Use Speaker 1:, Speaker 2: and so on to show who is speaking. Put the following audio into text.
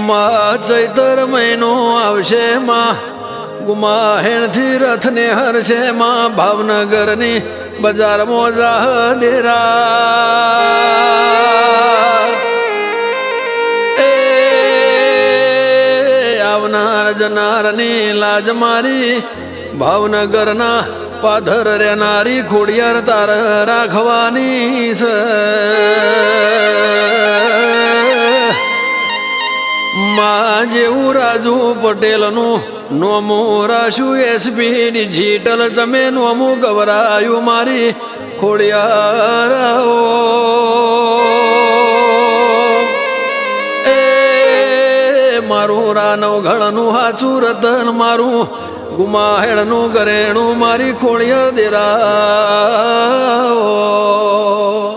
Speaker 1: માં ચૈતર મહિનો આવશે માં ગુમાહેણથી રથને હરશે માં ભાવનગરની બજારમાં જાહદેરા એ આવનાર જનારની લાજ મારી ભાવનગરના પાધર રેનારી ખોડિયાર તાર રાખવાની છે માં જેવું રાજુ પટેલનું નોમું રાશું એસપી ડિજિટલ તમે નોમું ગવરાયું મારી ખોડિયાર એ મારું રાનવ ઘણનું હાચું રતન મારું ગુમાહેણનું ઘરેણું મારી ખોડિયાર દેરા